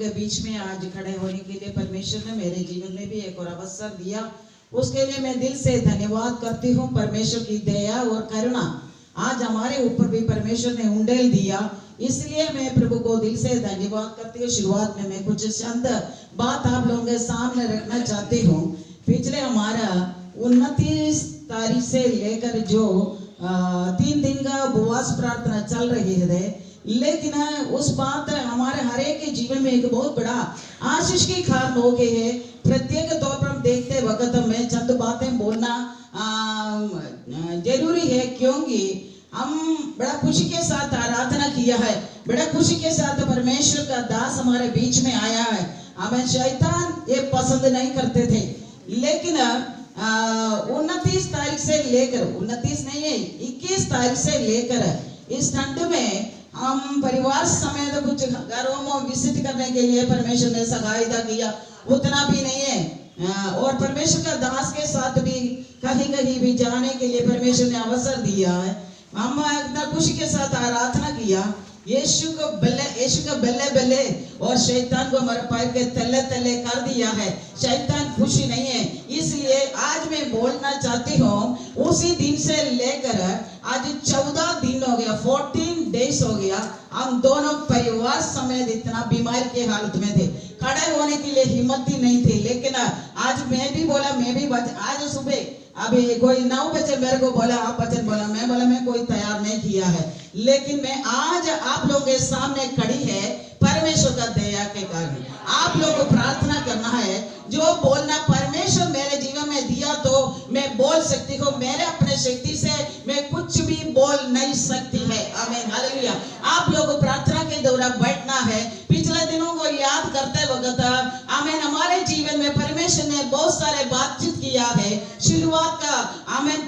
के बीच में आज खड़े होने के लिए परमेश्वर ने मेरे जीवन में भी एक और अवसर दिया, उसके लिए मैं दिल से धन्यवाद करती हूँ। परमेश्वर की दया और करुणा आज हमारे ऊपर भी परमेश्वर ने उंडेल दिया, इसलिए मैं प्रभु को दिल से धन्यवाद करती हूँ। शुरुआत में मैं कुछ चंद बात आप लोगों के सामने रखना चाहती हूँ। पिछले हमारा 29 तारीख से लेकर जो 3 दिन का उपवास प्रार्थना चल रही है, लेकिन उस बात हमारे हर एक के जीवन में एक बहुत बड़ा आशीष की कारण हो गई है। प्रत्येक तौर पर हम देखते वक्त में चंद बातें बोलना जरूरी है, क्योंकि हम बड़ा खुशी के साथ आराधना किया है, बड़ा खुशी के साथ परमेश्वर का दास हमारे बीच में आया है। हमें शैतान ये पसंद नहीं करते थे, लेकिन 29 तारीख से लेकर 29 नहीं है 21 तारीख से लेकर इस ठंड में हम परिवार समेत कुछ घरों में विजिट करने के लिए परमेश्वर ने सहायता किया। उतना भी नहीं है, और परमेश्वर का दास के साथ भी कहीं कहीं भी जाने के लिए परमेश्वर ने अवसर दिया है। हम इतना खुशी के साथ आराधना किया, यीशु का बल्ले बल्ले और शैतान को हमारे पैर के तले तले कर दिया है। शैतान खुशी नहीं है, इसलिए आज मैं बोलना चाहती हूँ, उसी दिन से लेकर आज 14 दिन हो गया, 14 डेज हो गया, हम दोनों परिवार समेत इतना बीमारी के हालत में थे, खड़े होने के लिए हिम्मत ही नहीं थी। लेकिन आज मैं भी बोला, आज सुबह अभी कोई 9 बजे मेरे को बोला आप वचन बोला, मैं बोला मैं कोई तैयार नहीं किया है, लेकिन मैं आज आप लोगों के सामने खड़ी है परमेश्वर का दया के कारण। आप लोगों को प्रार्थना करना है, जो बोलना परमेश्वर मेरे जीवन में दिया तो मैं बोल सकती हूँ, मेरे अपने शक्ति से मैं कुछ भी बोल नहीं सकती है। आमीन हालेलुया। आप लोगों को प्रार्थना के दौरान बैठना है। पिछले दिनों को याद करते वक्त आमीन हमारे जीवन में परमेश्वर ने बहुत सारे बातचीत किया है। शुरुआत का आमीन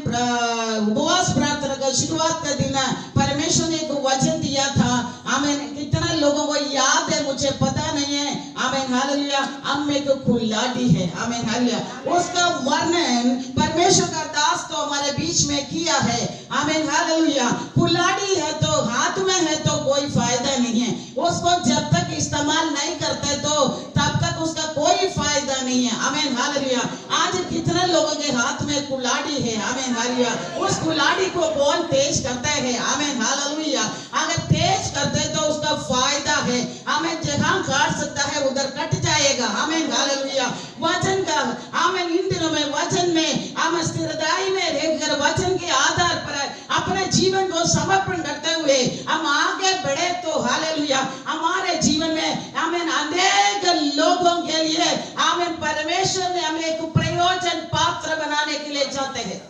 उपवास प्रार्थना का शुरुआत का दिन परमेश्वर ने एक वचन दिया था। आमीन कितना लोगों को याद है मुझे पता नहीं है। आमीन हालेलुया। अम्मे को कुल्हाड़ी है, आमीन हालेलुया, उसका वर्णन परमेश्वर का दास तो हमारे बीच में किया है। आमीन हालेलुया। कुल्हाड़ी है तो हाथ में है तो कोई फायदा नहीं है, उसको जब तक इस्तेमाल नहीं करते तो तब तक उसका कोई फायदा नहीं है। आमीन हालेलुया। आज कितने लोगों के हाथ में कुल्हाड़ी है, आमीन हालेलुया, उस कुल्हाड़ी को कौन तेज करता है, आमीन हालेलुया, अगर तेज करते तो उसका फायदा है। आमीन जहां काट सकता है उधर कट जाएगा, आमीन हालेलुया। वचन का आमीन इन दिनों में वचन में हम स्थिरताई में रहकर वचन के आधार पर अपने जीवन को समर्पण करते हुए हम आगे बढ़े तो हालेलुया हमारे जीवन में आमीन अनेक लोगों के लिए आमीन परमेश्वर ने हमें एक प्रयोजन पात्र बनाने के लिए चाहते हैं।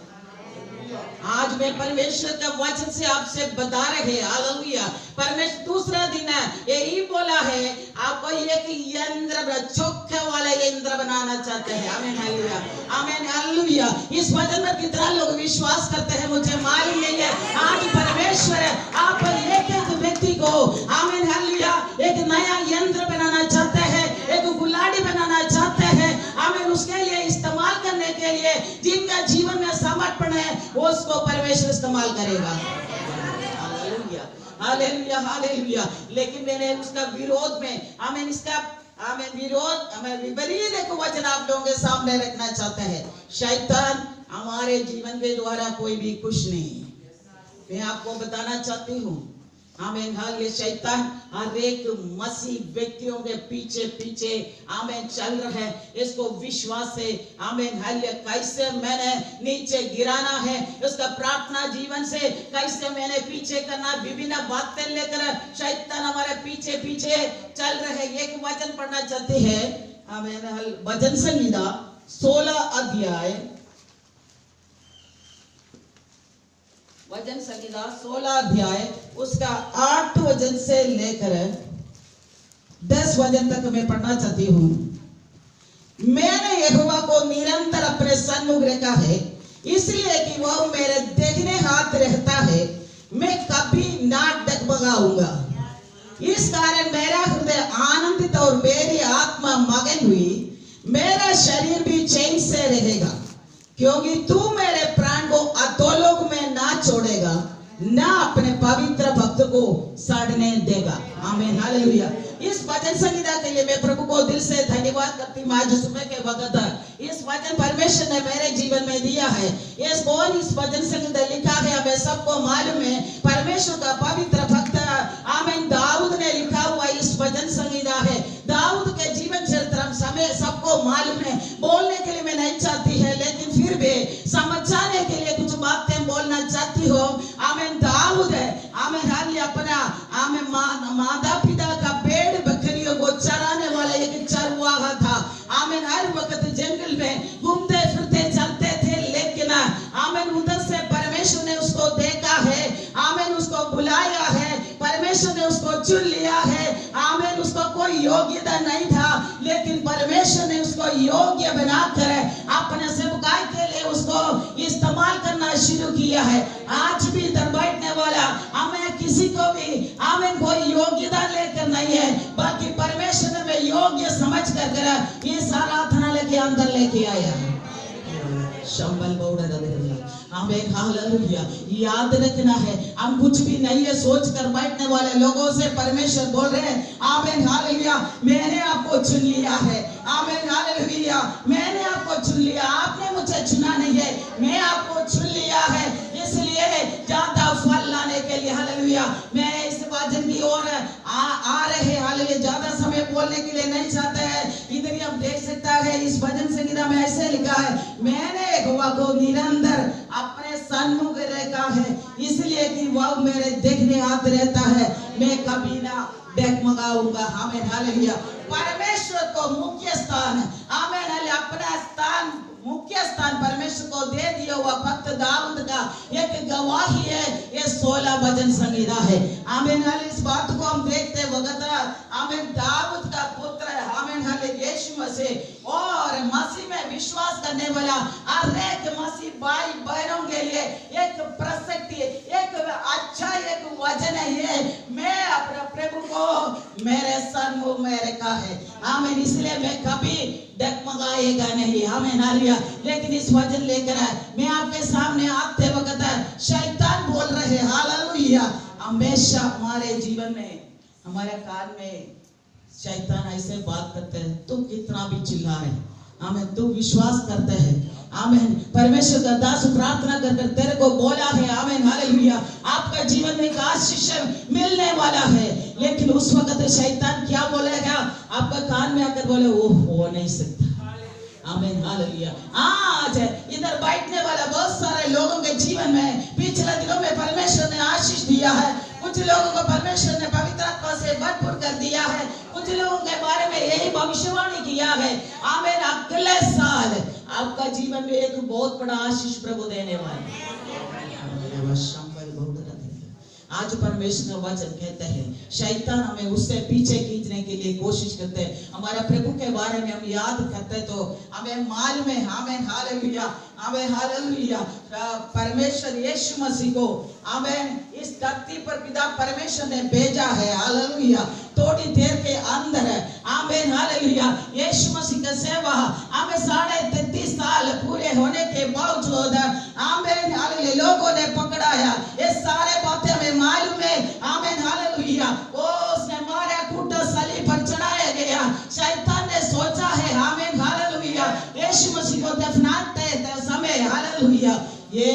आज मैं परमेश्वर का वचन से आपसे बता रहे हैं हालेलुया। परमेश्वर दूसरा दिन है यही बोला है, आपको एक यंत्र चोखे वाले यंत्र बनाना चाहते हैं। आमीन हालेलुया, आमीन हालेलुया। इस वचन में कितना लोग विश्वास करते हैं मुझे मालूम नहीं है। आज परमेश्वर आप एक एक व्यक्ति को आमीन हालेलुया एक नया यंत्र बनाना चाहते हैं, एक गुलाड़ी बनाना चाहते हैं। आमीन उसके लिए इस्तेमाल करने के लिए जिनका जीवन में समर्पण है उसको परमेश्वर इस्तेमाल करेगा। Hallelujah hallelujah hallelujah. लेकिन मैंने उसका विरोध में आमीन इसका आमीन विरोध हमें विपरीत एक वचन आप लोगों के सामने रखना चाहता है। शैतान हमारे जीवन के द्वारा कोई भी खुश नहीं। मैं आपको बताना चाहती हूँ आमीन हालेलुया, शैतान हर एक मसीह व्यक्तियों के पीछे पीछे आमीन चल रहा है। इसको विश्वास है आमीन हालेलुया, कैसे मैंने नीचे गिराना है, उसका प्रार्थना जीवन से कैसे मैंने पीछे करना, विभिन्न बातें लेकर शैतान हमारे पीछे पीछे चल रहे। एक वचन पढ़ना चाहते हैं आमीन भजन संहिता 16 अध्याय, वचन संहिता 16 अध्याय उसका 8 वचन से लेकर 10 वचन तक मैं पढ़ना चाहती हूँ। मैंने यहोवा को निरंतर अपने सन्मुख रखा है, इसलिए कि वह मेरे देखने हाथ रहता है, मैं कभी ना डगमगाऊंगा। इस कारण मेरा हृदय आनंदित और मेरी आत्मा मगन हुई, मेरा शरीर भी चैन से रहेगा, क्योंकि तू मेरे प्राण को अधोलोक में ना छोड़ेगा, ना अपने पवित्र भक्त को सड़ने देगा। आमीन हालेलुया। इस भजन संगीता के लिए मैं प्रभु को दिल से धन्यवाद करती हूँ। आज सुबह के वक्त इस वचन परमेश्वर ने मेरे जीवन में दिया है। इस भजन संगीता लिखा है, हमें सबको मालूम है, परमेश्वर का पवित्र भक्त आमीन दाऊद ने लिखा हुआ इस भजन संगीता है। दाऊद के जीवन चरित्र हम सबको मालूम है। बोलने के लिए मैं नहीं चाहती है, लेकिन फिर भी समझाने के लिए कुछ बातें बोलना चाहती हो। आमीन दाऊद है, आमीन हाल अपना आमीन माता पिता का भेड़ बकरियों को चराने वाला एक चरवाहा था। आमीन हर वक्त जंगल में घूमते फिरते चलते थे, लेकिन आमीन उधर से परमेश्वर ने उसको देखा है, आमीन उसको बुलाया है, परमेश्वर ने उसको चुन लिया है। आमीन उसको कोई योग्यता नहीं था, लेकिन परमेश्वर ने उसको योग्य बनाकर अपने सेवकाई के लिए उसको इस्तेमाल करना शुरू किया है। आज भी इधर बैठने वाला हमें किसी को भी आमीन कोई योग्यता लेकर नहीं है, बल्कि परमेश्वर ने हमें योग्य समझ कर इस आराधनालय के अंदर लेके आया है। शंबल आमीन हालेलुया। याद रखना है, हम कुछ भी नहीं है सोच कर बैठने वाले लोगों से परमेश्वर बोल रहे हैं आमीन हालेलुया, मैंने आपको चुन लिया है। आमीन हालेलुया, मैंने आपको चुन लिया, आपने मुझे चुना नहीं है, मैं आपको चुन लिया है। इसलिए ज्यादा फल लाने के लिए हालेलुया मैं इस वचन की ओर आ रहे हालेलुया। ज्यादा समय बोलने के लिए नहीं चाहते हैं। इधर ही हम देख सकता है इस भजन संगीता में ऐसे लिखा है, मैंने यहोवा को निरंतर अपने सन्मुख रखा है, इसलिए कि वह मेरे देखने आते रहता है, मैं कभी ना डगमगाऊंगा। आमीन हालेलुया। परमेश्वर को मुख्य स्थान, आमीन हालेलुया, अपना स्थान मुख्य स्थान परमेश्वर को दे दिया हुआ भक्त दाऊद का एक गवाही है ये 16 भजन संगीता है। आमीन हालेलुया। इस बात को हम देखते वक्त आमीन दाऊद का पुत्र है, आमीन हालेलुया, यीशु मसीह और मसीह में विश्वास करने वाला हर एक मसीह भाई बहनों के लिए एक प्रसक्ति, एक अच्छा एक वचन है ये, मैं अपने प्रभु को मेरे सन्मुख में रखा है। आमीन। इसलिए मैं कभी डगमगाएगा नहीं। आमीन हालेलुया। लेकिन इस वचन लेकर मैं आपके सामने आते वक्त शैतान बोल रहे हालेलुया, हमेशा हमारे जीवन में हमारे कान में शैतान ऐसे बात करते हैं, तू कितना भी चिल्ला रहे, आमीन, तू विश्वास करते हैं, आमीन, परमेश्वर का दास प्रार्थना कर तेरे को बोला है, आमीन हालेलुया, आपका जीवन में एक आशीष मिलने वाला है। लेकिन उस वक्त शैतान क्या बोलेगा, आपका कान में आकर बोले वो हो नहीं सकता। आमीन हालेलुया। आज इधर बैठने वाला बहुत सारे लोगों के जीवन में पिछले दिनों में परमेश्वर ने आशीष दिया है, कुछ लोगों को परमेश्वर ने पवित्र आत्मा से भरपूर कर दिया है, कुछ लोगों के बारे में यही भविष्यवाणी किया है, आमीन, अगले साल आपका जीवन में एक बहुत बड़ा आशीष प्रभु देने वाला है। आज परमेश्वर का वचन कहते हैं शैतान हमें उससे पीछे खींचने के लिए कोशिश करते हैं। हमारे प्रभु के बारे में हम याद करते तो हमें मालूम है, आमीन हालेलुया, आमीन हालेलुया, परमेश्वर यीशु मसीह को आमीन इस धरती पर पिता परमेश्वर ने भेजा है। हालेलुया। थोड़ी देर के अंदर आमीन हालेलुया यीशु मसीह का सेवा हमें 33.5 साल पूरे होने के बावजूद आमीन हालेलुया लोगों ने पकड़ाया। ये सारे बातें हमें मालूम है। आमीन हालेलुया। वो उसने मारा कूटा सलीब पर चढ़ाया गया। शैतान ने सोचा है आमीन हालेलुया यीशु मसीह को दफनाते समय हालेलुया ये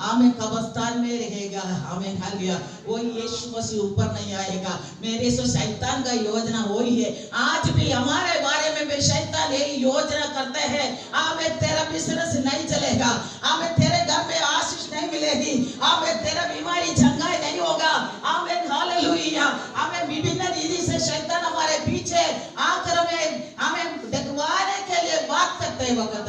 आमीन कब्रिस्तान में रहेगा। आमीन हालेलुया। वो यीशु मसीह ऊपर नहीं आएगा। मेरे से शैतान का योजना वही है। आज भी हमारे बारे में भी शैतान यही योजना करते हैं। आमीन तेरा बिजनेस नहीं चलेगा, आमीन तेरे घर में आशीष नहीं मिलेगी, आमीन तेरा बीमारी चंगाई नहीं होगा। आमीन हालेलुया। आमीन विभिन्न रीति से शैतान हमारे पीछे आकर हमें डगवाने के लिए बात करते वक्त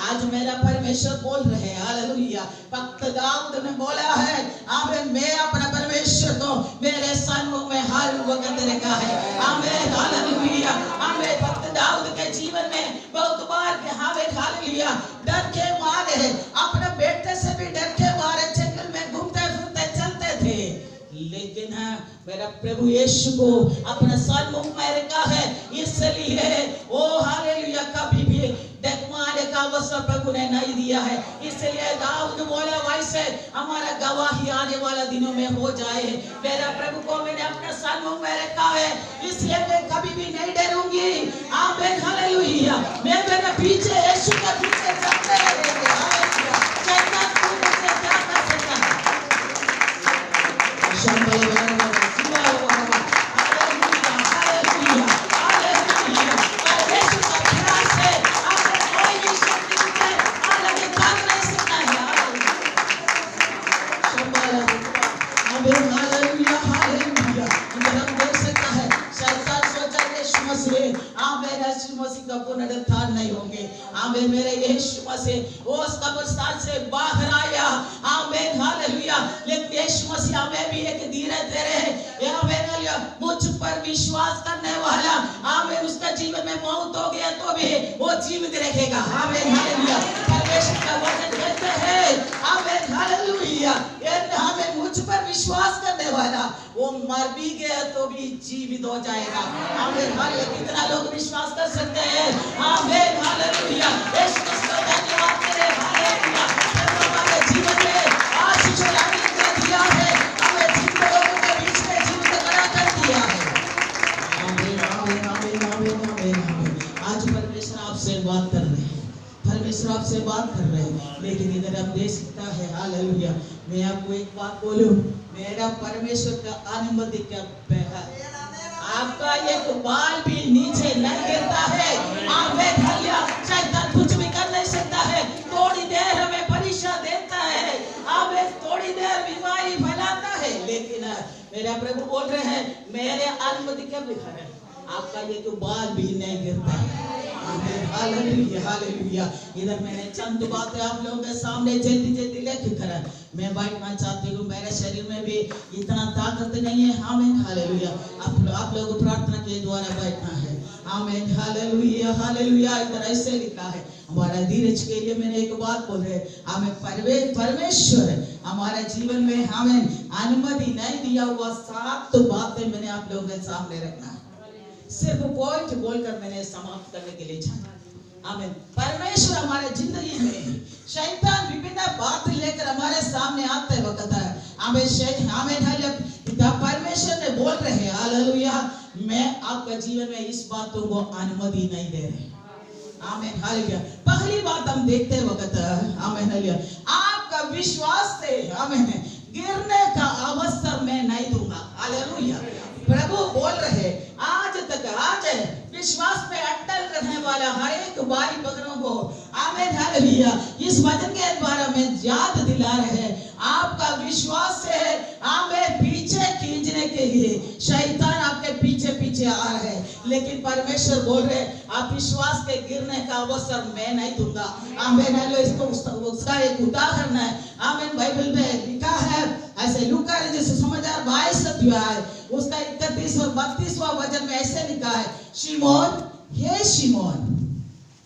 आज मेरा परमेश्वर बोल रहे हैं हालेलुया। भक्त दाऊद ने बोला है आमीन मैं अपने परमेश्वर को मेरे सन्मुख में हर वक्त रखा है। आमीन हालेलुया। आमीन भक्त दाऊद के जीवन में बहुत बार आमीन हालेलुया डर के मारे अपने बेटे से भी डर के मारे जंगल में घूमते फिरते चलते थे, लेकिन मेरा प्रभु यीशु को अपना सन्मुख में रखा है, इसलिए ओ हालेलुया कभी भी देखवाने का अवसर प्रभु ने नहीं दिया है। इसलिए दाऊद बोला वैसे हमारा गवाही आने वाला दिनों में हो जाए। मेरा प्रभु को मैंने अपना सन्मुख में रखा है, इसलिए मैं कभी भी नहीं डरूंगी। आमीन हालेलुया। मैं मेरे पीछे यीशु के पीछे चलते रहेंगे। हालेलुया। शैतान मुझे क्या कर सकता है? पुनरुत्थान नहीं होंगे। आमीन। मेरे यीशु मसीह उस कब्रिस्तान से बाहर आया। आमीन हालेलुया। लेकिन यीशु मसीह हमें भी एक धीरज दे रहे हैं। आमीन हालेलुया। मुझ पर विश्वास करने वाला, आमीन, उसका जीवन में मौत हो गया तो भी वो जीवित रहेगा। आमीन हालेलुया। परमेश्वर का वचन कहते हैं, आमीन हालेलुया, हमें मुझ पर विश्वास करने वाला वो मर भी गया तो भी जीवित हो जाएगा। आमीन हालेलुया। कितना लोग विश्वास कर सकते हैं? आमीन हालेलुया। यीशु मसीह का धन्यवाद करें। हालेलुया। हमारे जीवन में आशीष और आनंद दिया है, हमें जिंदा लोगों के बीच में जीवित करा कर दिया है। आमीन आमीन आमीन आमीन आमीन आमीन। आज परमेश्वर आपसे बात कर रहे हैं, परमेश्वर आपसे बात कर रहे हैं, लेकिन इधर हम देख सकता है। हालेलुया। मैं आपको एक बात बोलूं, मेरा परमेश्वर का अनुमति का आपका एक बाल भी नीचे नहीं गिरता है। आमीन हालेलुया। शैतान कुछ भी कर नहीं सकता है। थोड़ी देर हमें परीक्षा देता है, आमीन, थोड़ी देर बीमारी फैलाता है, लेकिन मेरा प्रभु बोल रहे हैं मेरे अनुमति के बिना आपका ये तो बाल भी नहीं गिरता है। आमीन हालेलुया हालेलुया। इधर मैंने चंद बातें आप लोगों के सामने जल्दी जल्दी लेके करा। मैं बैठना चाहती हूँ, मेरे शरीर में भी इतना ताकत नहीं है। आमीन हालेलुया। आप लोगों को प्रार्थना के द्वारा बैठना है। आमीन हालेलुया हालेलुया। इधर ऐसे लिखा है, हमारा धीरज के लिए मैंने एक बात बोले, हमें परमेश्वर हमारे जीवन में हमें अनुमति नहीं दिया हुआ 7 बातें मैंने आप लोगों के सामने रखना है। सिर्फ पॉइंट बोलकर मैंने समाप्त करने के लिए चाहा। आमीन। परमेश्वर हमारे जिंदगी में शैतान विभिन्न बात लेकर हमारे सामने आते वक्त है। आमीन आमीन हालेलुया। परमेश्वर ने बोल रहे हैं हालेलुया, मैं आपका जीवन में इस बातों को अनुमति नहीं दे रहे। आमीन हालेलुया। पहली बात हम देखते वक्त, आमीन हालेलुया, आपका विश्वास से आमीन गिरने का अवसर मैं नहीं दूंगा। हालेलुया। प्रभु बोल रहे आज तक आज विश्वास पे अटल रहने वाला हर एक भाई बहनों को, आमीन हालेलुया, इस वचन के द्वारा में याद दिला रहे हैं आपका विश्वास से आमीन पीछे खींचने के लिए शैतान आपके पीछे पीछे आ रहे हैं, लेकिन परमेश्वर बोल रहे आप विश्वास के गिरने का अवसर मैं नहीं दूंगा। आमीन हालेलुया। इसको उसका एक उदाहरण है, आमीन, बाइबल में लिखा है ऐसे लूका जैसे समाचार 22 अध्याय उसका 31 और 32वां वचन में ऐसे लिखा है, शिमोन, हे शिमोन,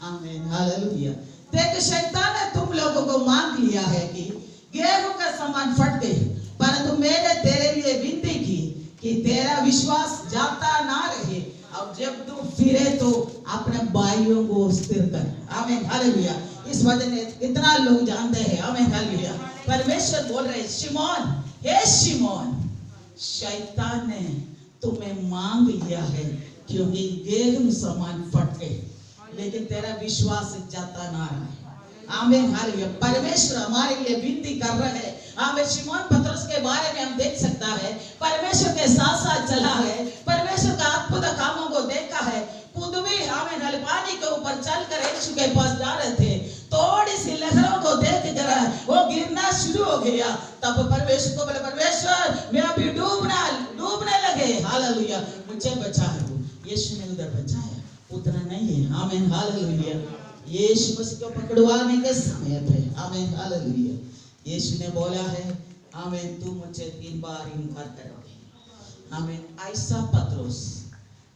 आमीन हालेलुया, देख शैतान ने तुम लोगों को मांग लिया है कि गेहूं का समान फट गई, परंतु मैंने तेरे लिए विनती की कि तेरा विश्वास जाता ना रहे, अब जब तू फिरे तो अपने भाइयों को स्थिर कर। आमीन हालेलुया। इस वचन इतना लोग जानते हैं। आमीन हालेलुया। परमेश्वर बोल रहे शिमोन, हे शिमोन, शैतान ने तुम्हें मांग लिया है क्योंकि गेहूं समान फट गए, लेकिन तेरा विश्वास जाता ना रहा है। आमीन हालेलुया। परमेश्वर हमारे लिए विनती कर रहे हैं। आमीन। शिमोन पतरस के बारे में हम देख सकता है, परमेश्वर के साथ साथ चला है, परमेश्वर का अद्भुत कामों को देखा है। खुदवी आमीन हालेलुया पानी के ऊपर चलकर यीशु के पास जा रहे थे, थोड़ी सी लहरों को देख कर वो गिरना शुरू हो गया, तब परमेश्वर को बोले परमेश्वर मैं अभी डूबने लगे, हालेलुया, मुझे बचा है। यीशु ने उधर बचाया, उतना नहीं है। आमीन हालेलुया। यीशु मसीह को पकड़वाने के समय पे, आमीन हालेलुया, यीशु ने बोला है आमीन तू मुझे 3 बार इनकार करोगे। आमीन। ऐसा पतरस,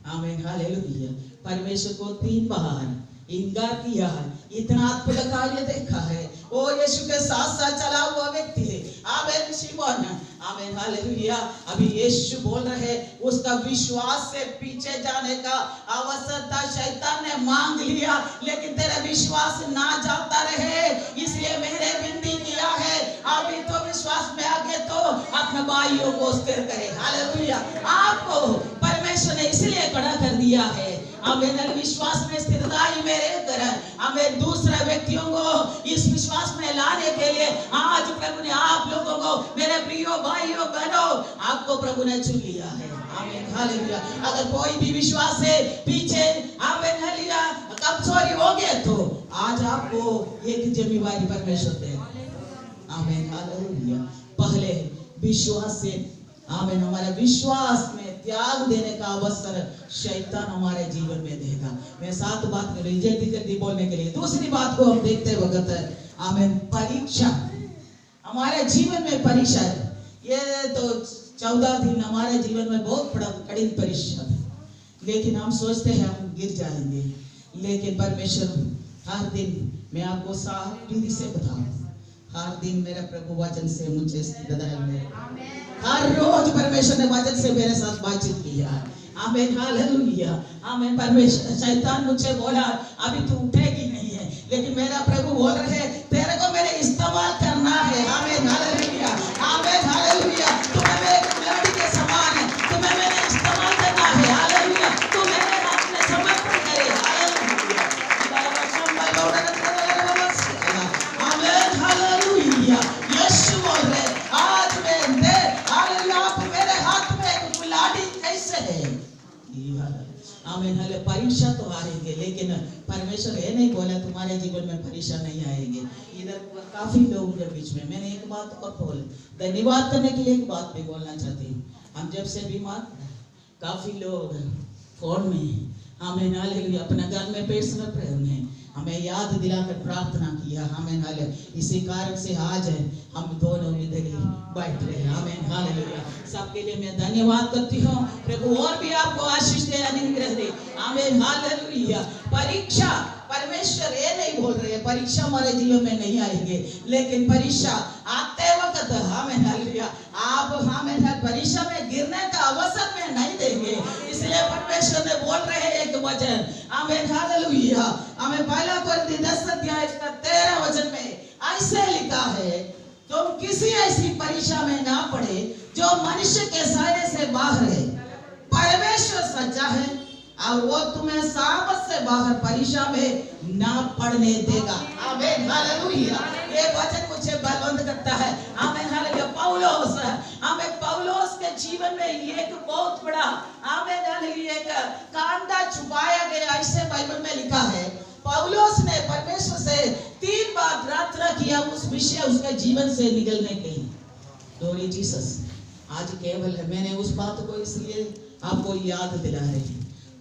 आमीन हालेलुया, परमेश्वर को 3 बार इनकार किया है। इतना अद्भुत कार्य देखा है। वो यीशु के साथ साथ चला हुआ व्यक्ति है। आमीन। शिमोन, आमीन हालेलुया। अभी यीशु बोल रहे उसका विश्वास से पीछे जाने का अवसर था, शैतान ने मांग लिया, लेकिन तेरा विश्वास ना जाता रहे, इसलिए मैंने विनती किया है अभी तो विश्वास में आगे तो अपने भाइयों को स्थिर करे। हालेलुया। आपको परमेश्वर ने इसलिए खड़ा कर दिया है, आमीन, विश्वास में स्थिरता ही मेरे तरह हमें दूसरे व्यक्तियों को इस विश्वास में लाने के लिए आज प्रभु ने आप लोगों को, मेरे प्रियो भाइयों बहनों, आपको प्रभु ने चुन लिया है। आमीन हालेलुया। अगर कोई भी विश्वास से पीछे आमीन हालेलुया कमजोरी हो गए तो आज आपको एक जिम्मेवारी परमेश्वर दे। आमीन हालेलुया। पहले विश्वास से आमीन, हमारे विश्वास में त्याग देने का अवसर शैतान हमारे जीवन में देगा। मैं सात बात कर रही जल्दी बोलने के लिए। दूसरी बात को हम देखते वक्त आमीन, परीक्षा। हमारे जीवन में परीक्षा है। ये तो 14 दिन हमारे जीवन में बहुत बड़ा कठिन परीक्षा है, लेकिन हम सोचते हैं हम गिर जाएंगे, लेकिन परमेश्वर हर दिन, मैं आपको साफ से बताऊं, हर दिन मेरा प्रभु वचन से मुझे हर रोज परमेश्वर ने वचन से मेरे साथ बातचीत किया है। आमीन हालेलुया। आमीन। परमेश्वर शैतान मुझे बोला अभी तू उठेगी नहीं है, लेकिन मेरा प्रभु बोल रहे तेरे को मेरे इस्तेमाल करना है। आमीन हालेलुया। आमीन हालेलुया। तुम्हें मेरे लाड़ी के समान है, तुम्हें मेरे इस्तेमाल करना है। हालेलुया। तू मेरे हाथ में समर्पण करे। हालेलुया। आमीन हालेलुया। यीशु बोल रहे आज मैं दे हालेलुया, आप मेरे हाथ में एक लाड़ी कैसे है। आमीन हाले। परीक्षा तो आएंगे, लेकिन परमेश्वर ये नहीं बोला तुम्हारे जीवन में परीक्षा नहीं आएंगे। इधर काफी लोगों के बीच में मैंने एक बात और बोल धन्यवाद करने के लिए एक बात भी बोलना चाहती हूँ। हम जब से बीमार, काफी लोग फोन में आमीन हालेलुया अपना घर में पेशेंट रहे, उन्हें हमें याद दिलाकर प्रार्थना किया। आमीन हालेलुया। इसी कारण से आज हम दोनों इधर ही बैठ रहे हैं। आमीन हालेलुया। सबके लिए मैं धन्यवाद करती हूँ। प्रभु और भी आपको आशीष दे, अनुग्रह दे। आमीन हालेलुया। परीक्षा, परमेश्वर ये नहीं बोल रहे परीक्षा हमारे जीवन में नहीं आएंगे, लेकिन परीक्षा आते वक्त आमीन हालेलुया आप आमीन परीक्षा में गिरने का अवसर में नहीं देंगे। इसलिए परमेश्वर ने बोल रहे एक वचन, आमीन हालेलुया, हमें पहला कोरिन्थी 10 अध्याय 13 वचन में ऐसे लिखा है, तुम किसी ऐसी परीक्षा में ना पड़े जो मनुष्य के सहने से बाहर है। परमेश्वर सच्चा है और वो तुम्हें सामर्थ से बाहर परीक्षा में ना पड़ने देगा। आमीन हालेलुया। ये वचन मुझे बलवंत करता है। आमीन हालेलुया। पौलुस, हमें पौलुस के जीवन में एक बहुत बड़ा आमीन हालेलुया एक कांटा छुपाया गया, ऐसे बाइबल में लिखा है। पौलुस ने परमेश्वर से 3 बार प्रार्थना किया उस विषय उसके जीवन से निकलने के लिए। Glory Jesus. आज केवल है, मैंने उस बात को इसलिए आपको याद दिला रही,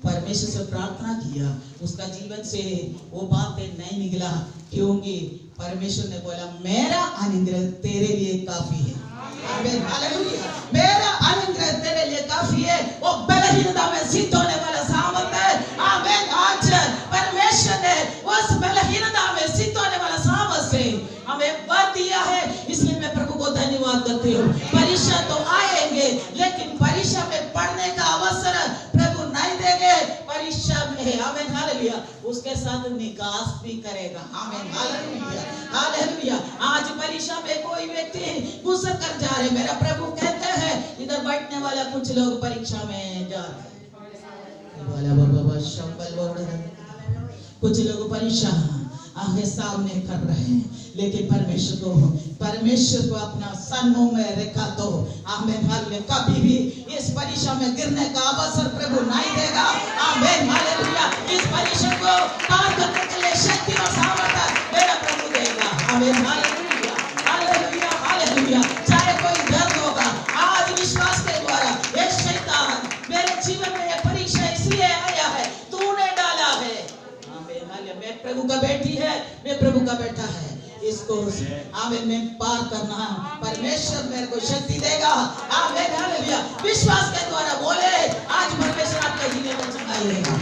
परमेश्वर से प्रार्थना किया, उसका जीवन से वो बातें नहीं निकला, क्योंकि परमेश्वर ने बोला मेरा अनुग्रह तेरे लिए काफी है। आमीन हालेलुया। मेरा अनुग्रह तेरे लिए काफी है। वो बलहीनता में सिद्ध होने वाला सामर्थ है। आमीन। आज परमेश्वर ने उस बलहीनता में सिद्ध होने वाला सामर्थ से हमें भर दिया है, इसलिए मैं प्रभु को धन्यवाद करती हूँ। परीक्षा तो आएंगे, लेकिन परीक्षा में पढ़ने का अवसर प्रभु नहीं देंगे। परीक्षा में आमीन हालेलुया उसके साथ निकास भी करेगा। आमीन हालेलुया। हालेलुया। आज परीक्षा में कोई व्यक्ति गुजर कर जा रहे, मेरा प्रभु कहते हैं इधर बैठने वाला कुछ लोग परीक्षा में जा रहे, कुछ लोग परीक्षा आगे सामने कर रहे हैं, लेकिन परमेश्वर को अपना सन्मुख में रखा तो आमीन हालेलुया कभी भी इस परीक्षा में गिरने का अवसर प्रभु नहीं देगा। आमीन हालेलुया। इस परीक्षा को पार करने के लिए शक्ति और सामर्थ्य मेरा प्रभु देगा। आमीन हालेलुया। हालेलुया। हालेलुया। चाहे कोई दर्द होगा, आज विश्वास के द्वारा ये शैतान मेरे जीवन में ये परीक्षा इसलिए आया है, तूने डाला है। आमीन हालेलुया। मैं प्रभु का बेटी है, मैं प्रभु का बेटा है, इसको आमीन में पार करना परमेश्वर मेरे को शक्ति देगा। आमीन हालेलुया। विश्वास के द्वारा बोले आज परमेश्वर आपके जीवन में चंगाई देगा।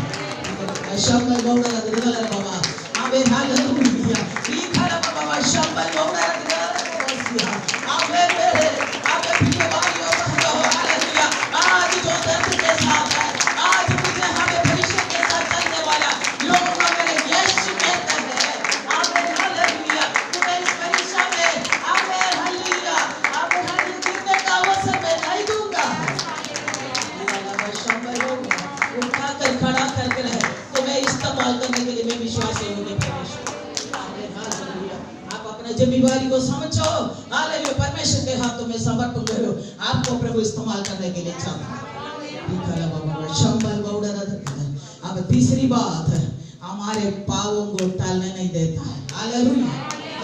शंबल गौड़ा दिगला बाबा। आमीन हालेलुया। ई खड़ा बाबा शंबल गौड़ा दिगला बाबा। आमीन मेरे आपके प्रिय को समझो, हालेलुया, परमेश्वर के हाथों में समर्पण करो। आपको प्रभु इस्तेमाल करने के लिए चाहता है। अब तीसरी बात, हमारे पापों को टालने नहीं देता है। हालेलुया,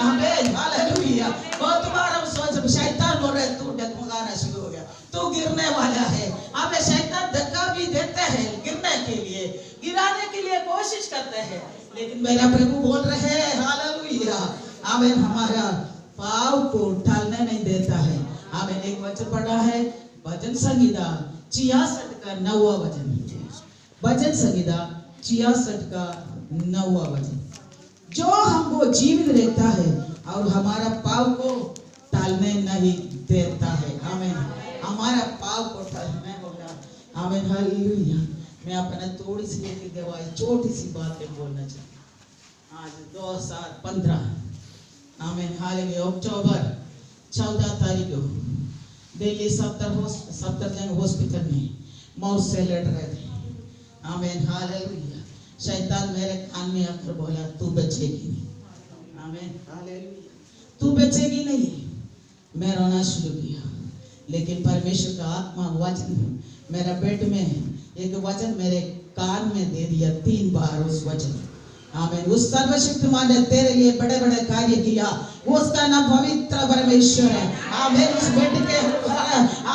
आमीन, हालेलुया। बहुत बार हम सोच, शैतान बोल रहे तू डगमगाना शुरू हो गया, तू गिरने वाला है। हमें शैतान धक्का भी देते हैं गिरने के लिए, गिराने के लिए कोशिश करते हैं, लेकिन मेरा प्रभु बोल रहे हैं, हालेलुया, आमीन, हमारा पाप को टालने नहीं देता है। आमीन। एक वचन पढ़ा है, भजन संहिता 66 का 9वां वचन, भजन संहिता 66 का 9वां वचन, जो हमको जीवित रखता है और हमारा पाप को टालने नहीं देता है। आमीन। हमारा पाप को टालने होगा। आमीन, हालेलुया। मैं अपना थोड़ी सी एक गवाही, छोटी सी बातें बोलना चाहता हूँ। आज 2015, आमीन, हालेलुया, अक्टूबर 14 तारीख को दिल्ली सफदरजंग हॉस्पिटल में मौत से लड़ रहे थे। आमीन, हालेलुया। शैतान मेरे कान में आकर बोला, तू बचेगी नहीं। आमीन, हालेलुया, तू बचेगी नहीं। मैं रोना शुरू किया, लेकिन परमेश्वर का आत्मा वचन मेरा पेट में, एक वचन मेरे कान में दे दिया 3 बार उस वचन। आमीन। उस सर्वशक्तिमान ने तेरे लिए बड़े बड़े कार्य किया, उसका नाम पवित्र परमेश्वर है। आमीन। उस बेटे के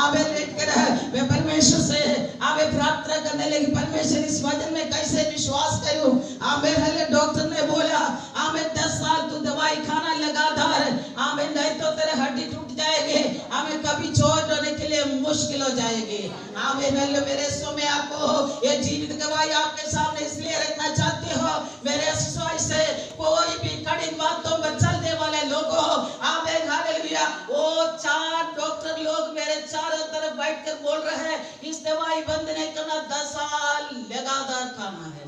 आमीन लेकर मैं परमेश्वर से आमीन प्रार्थना करने लगी, परमेश्वर इस वचन में कैसे विश्वास करूं। आमीन। हले डॉक्टर ने बोला, आमीन 10 साल तू दवाई खाना लगातार, आमीन, नहीं तो तेरे हड्डी टूट जाएगी, आमीन, कभी चोट होने के लिए मुश्किल हो जाएगी। आमीन। मेरे सो में आपको ये जीवित गवाही आपके सामने इसलिए रखना चाहती हो, मेरे सुसाई से कोई भी कठिन बातों में चलने वाले लोगों, आमीन, हालेलुया, वो 4 डॉक्टर लोग मेरे चारों तरफ बैठकर बोल रहे हैं, इस दवाई बंद नहीं करना, 10 साल लगातार खाना है।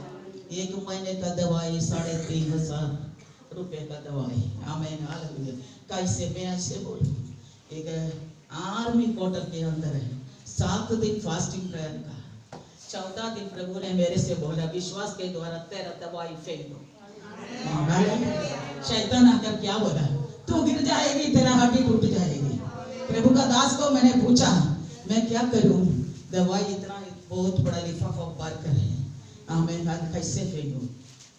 1 महीने का दवाई 3,500 रुपए का दवाई। आमीन, हालेलुया। कैसे मैं ऐसे बोलूं, एक आर्मी क्वार्टर के अंदर है, 7 दिन फास्टिंग प्रेयर का, 14 दिन प्रभु ने मेरे से बोला, विश्वास के द्वारा तेरा दवाई फेंक दो। शैतान आकर क्या बोला, तू गिर जाएगी, तेरा हड्डी टूट जाएगी। प्रभु का दास को मैंने पूछा, मैं क्या करूं, दवाई इतना बहुत बड़ा लिफाफा भर कर है, आमीन, कैसे फेंकूं?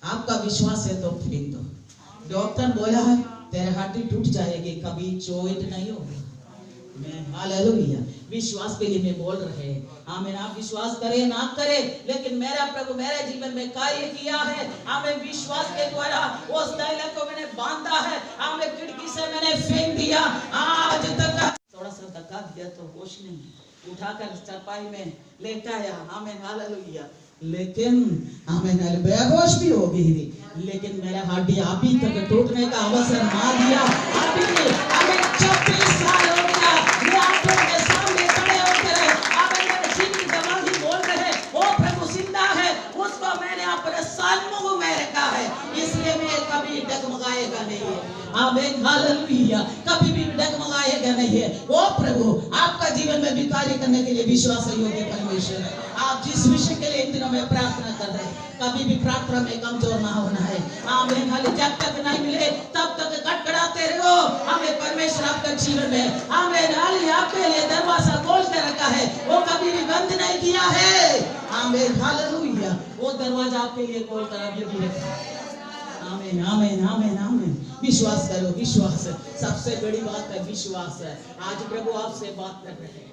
आपका विश्वास है तो फेंक दो। डॉक्टर बोला है तेरे हड्डी टूट जाएगी, कभी चोट नहीं होगा। मैं हालेलुया, विश्वास के लिए मैं बोल रहे हैं। आमीन। आप विश्वास करें ना करें, लेकिन मेरा प्रभु मेरे जीवन में कार्य किया है। आमीन। विश्वास के द्वारा उस डायलॉग को मैंने बांधा है। आमीन। खिड़की से मैंने फेंक दिया, आज तक थोड़ा सा धक्का दिया तो होश नहीं, उठाकर चारपाई में लेटाया। आमीन, हालेलुया। लेकिन आमीन, बेहोश भी हो गई थी, लेकिन मेरा हड्डी अभी तक टूटने का अवसर ना दिया। अभी आमीन 24 साल हो गया, मैं आप लोगों के सामने खड़े होकर आमीन मेरे जीवन गवाही बोल रहे, वो प्रभु जिंदा है, उसको मैंने अपने सन्मुख में रखा है, इसलिए मैं कभी डगमगाएगा नहीं है। आमीन, हालेलुया, कभी भी डगमगाएगा नहीं है। वो प्रभु आपका जीवन में भी कार्य करने के लिए विश्वास योग्य परमेश्वर है। आप जिस विषय के लिए इन दिनों में प्रार्थना कर रहे हैं, कभी भी प्रार्थना में कमजोर ना होना है। आमीन, हालेलुया। जब तक नहीं मिले तब तक कटकड़ाते रहो। हमें परमेश्वर आपका जीवन में आमीन, हालेलुया, आपके लिए दरवाजा खोल के रखा है, वो कभी भी बंद नहीं किया है। आमीन, हालेलुया, वो दरवाजा आपके लिए खोल कर अभी भी रखा है। आमीन, आमीन, आमीन, आमीन। विश्वास करो, विश्वास सबसे बड़ी बात है, विश्वास है। आज प्रभु आपसे बात कर रहे हैं,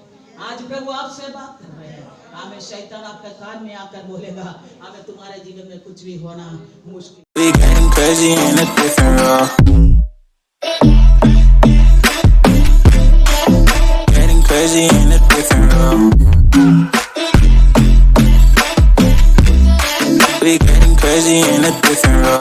आज प्रभु आपसे बात कर रहे हैं। आमीन। शैतान आपके कान में आकर बोलेगा, आमीन, तुम्हारे जीवन में कुछ भी होना मुश्किल।